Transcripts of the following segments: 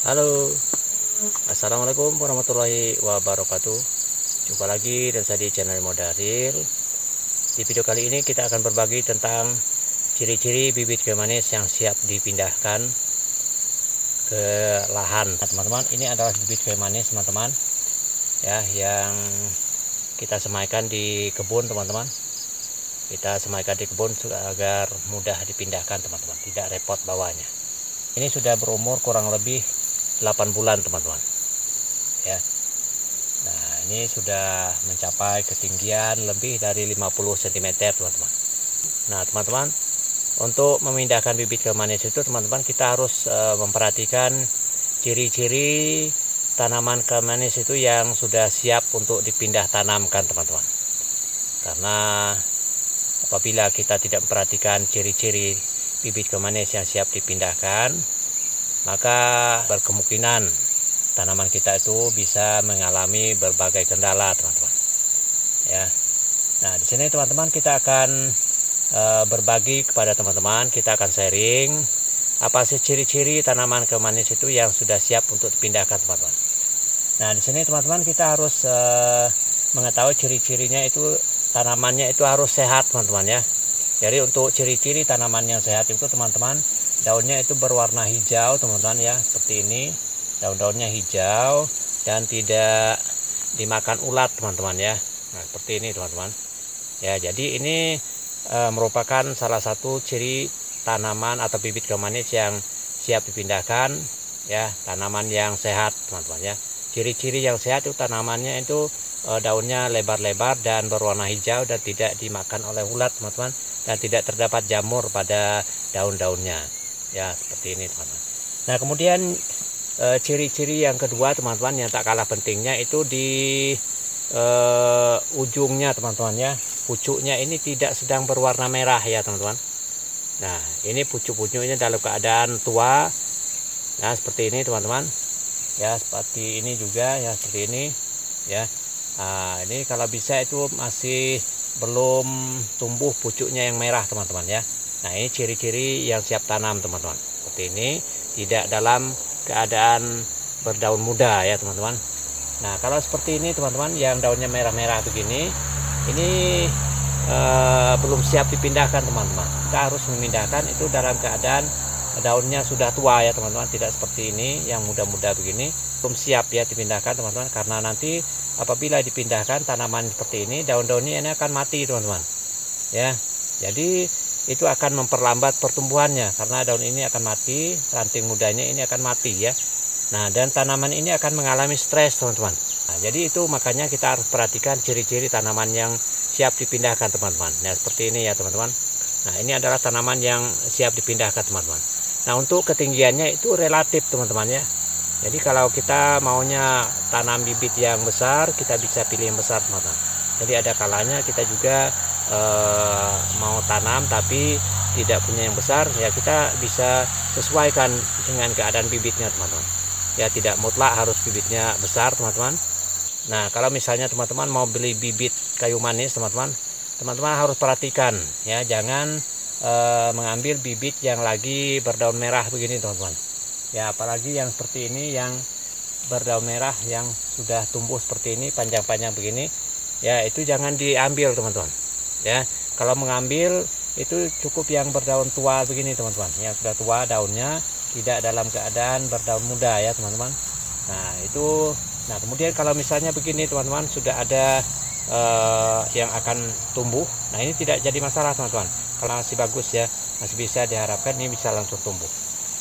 Halo, assalamualaikum warahmatullahi wabarakatuh. Jumpa lagi dan saya di channel Modaril. Di video kali ini kita akan berbagi tentang ciri-ciri bibit kayu manis yang siap dipindahkan ke lahan. Nah, teman-teman, ini adalah bibit kayu manis, teman-teman, ya, yang kita semaikan di kebun, teman-teman. Kita semaikan di kebun agar mudah dipindahkan, teman-teman, tidak repot bawanya. Ini sudah berumur kurang lebih 8 bulan, teman-teman, ya. Nah, ini sudah mencapai ketinggian lebih dari 50 cm, teman-teman. Nah, teman-teman, untuk memindahkan bibit kayu manis itu, teman-teman, kita harus memperhatikan ciri-ciri tanaman kayu manis itu yang sudah siap untuk dipindah tanamkan, teman-teman. Karena apabila kita tidak memperhatikan ciri-ciri bibit kayu manis yang siap dipindahkan, maka berkemungkinan tanaman kita itu bisa mengalami berbagai kendala, teman-teman, ya. Nah, di sini, teman-teman, kita akan berbagi kepada teman-teman, kita akan sharing apa sih ciri-ciri tanaman kayu manis itu yang sudah siap untuk dipindahkan, teman-teman. Nah, di sini, teman-teman, kita harus mengetahui ciri-cirinya itu tanamannya itu harus sehat, teman-teman, ya. Jadi untuk ciri-ciri tanaman yang sehat itu, teman-teman, daunnya itu berwarna hijau, teman-teman, ya, seperti ini. Daun-daunnya hijau dan tidak dimakan ulat, teman-teman, ya. Nah, seperti ini, teman-teman, ya. Jadi ini merupakan salah satu ciri tanaman atau bibit kayu manis yang siap dipindahkan, ya, tanaman yang sehat, teman-teman, ya. Ciri-ciri yang sehat itu tanamannya itu daunnya lebar-lebar dan berwarna hijau dan tidak dimakan oleh ulat, teman-teman, dan tidak terdapat jamur pada daun-daunnya, ya, seperti ini, teman-teman. Nah, kemudian ciri-ciri yang kedua, teman-teman, yang tak kalah pentingnya itu di ujungnya, teman-teman, ya. Pucuknya ini tidak sedang berwarna merah, ya, teman-teman. Nah, ini pucuk-pucuknya dalam keadaan tua, nah, seperti ini, teman-teman, ya. Seperti ini juga, ya, seperti ini, ya. Nah, ini kalau bisa itu masih belum tumbuh pucuknya yang merah, teman-teman, ya. Nah, ini ciri-ciri yang siap tanam, teman-teman. Seperti ini, tidak dalam keadaan berdaun muda, ya, teman-teman. Nah, kalau seperti ini, teman-teman, yang daunnya merah-merah begini, ini belum siap dipindahkan, teman-teman. Kita harus memindahkan itu dalam keadaan daunnya sudah tua, ya, teman-teman. Tidak seperti ini yang muda-muda begini, belum siap, ya, dipindahkan, teman-teman, karena nanti apabila dipindahkan tanaman seperti ini, daun-daunnya ini akan mati, teman-teman, ya. Jadi itu akan memperlambat pertumbuhannya karena daun ini akan mati, ranting mudanya ini akan mati, ya. Nah, dan tanaman ini akan mengalami stres, teman-teman. Nah, jadi itu makanya kita harus perhatikan ciri-ciri tanaman yang siap dipindahkan, teman-teman. Nah, seperti ini, ya, teman-teman. Nah, ini adalah tanaman yang siap dipindahkan, teman-teman. Nah, untuk ketinggiannya itu relatif, teman-teman, ya. Jadi kalau kita maunya tanam bibit yang besar, kita bisa pilih yang besar, teman-teman. Jadi ada kalanya kita juga mau tanam tapi tidak punya yang besar, ya, kita bisa sesuaikan dengan keadaan bibitnya, teman-teman. Ya, tidak mutlak harus bibitnya besar, teman-teman. Nah, kalau misalnya teman-teman mau beli bibit kayu manis, teman-teman, teman-teman harus perhatikan, ya, jangan mengambil bibit yang lagi berdaun merah begini, teman-teman. Ya, apalagi yang seperti ini yang berdaun merah yang sudah tumbuh seperti ini, panjang-panjang begini, ya, itu jangan diambil, teman-teman. Ya, kalau mengambil itu cukup yang berdaun tua begini, teman-teman, yang sudah tua daunnya, tidak dalam keadaan berdaun muda, ya, teman-teman. Nah, itu, nah, kemudian kalau misalnya begini, teman-teman, sudah ada yang akan tumbuh, nah, ini tidak jadi masalah, teman-teman. Kalau masih bagus, ya, masih bisa diharapkan ini bisa langsung tumbuh.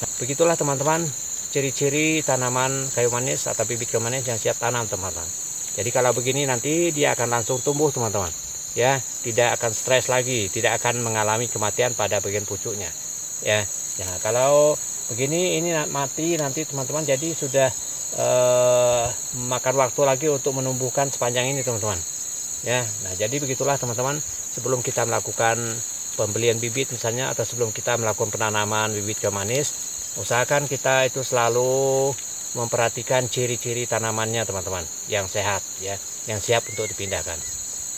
Nah, begitulah, teman-teman, ciri-ciri tanaman kayu manis atau bibit kayu manis yang siap tanam, teman-teman. Jadi kalau begini nanti dia akan langsung tumbuh, teman-teman, ya, tidak akan stres lagi, tidak akan mengalami kematian pada bagian pucuknya, ya. Ya, kalau begini ini mati nanti, teman-teman, jadi sudah memakan waktu lagi untuk menumbuhkan sepanjang ini, teman-teman, ya. Nah, jadi begitulah, teman-teman, sebelum kita melakukan pembelian bibit misalnya atau sebelum kita melakukan penanaman bibit kayu manis, usahakan kita itu selalu memperhatikan ciri-ciri tanamannya, teman-teman, yang sehat, ya, yang siap untuk dipindahkan.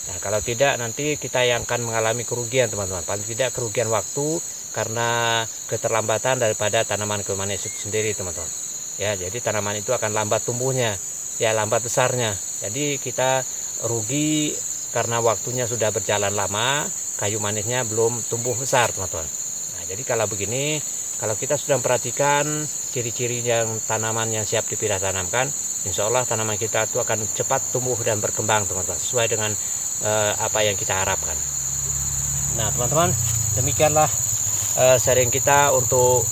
Nah, kalau tidak nanti kita yang akan mengalami kerugian, teman-teman. Paling tidak kerugian waktu karena keterlambatan daripada tanaman kayu manis itu sendiri, teman-teman. Ya, jadi tanaman itu akan lambat tumbuhnya, ya lambat besarnya. Jadi kita rugi karena waktunya sudah berjalan lama, kayu manisnya belum tumbuh besar, teman-teman. Nah, jadi kalau begini, kalau kita sudah perhatikan ciri-ciri yang tanaman yang siap dipindah tanamkan, insya Allah tanaman kita itu akan cepat tumbuh dan berkembang, teman-teman, sesuai dengan apa yang kita harapkan. Nah, teman-teman, demikianlah sharing kita untuk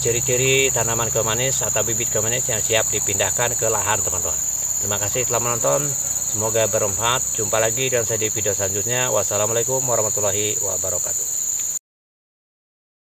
ciri-ciri tanaman kayu manis atau bibit kayu manis yang siap dipindahkan ke lahan, teman-teman. Terima kasih telah menonton. Semoga bermanfaat. Jumpa lagi dengan saya di video selanjutnya. Wassalamualaikum warahmatullahi wabarakatuh.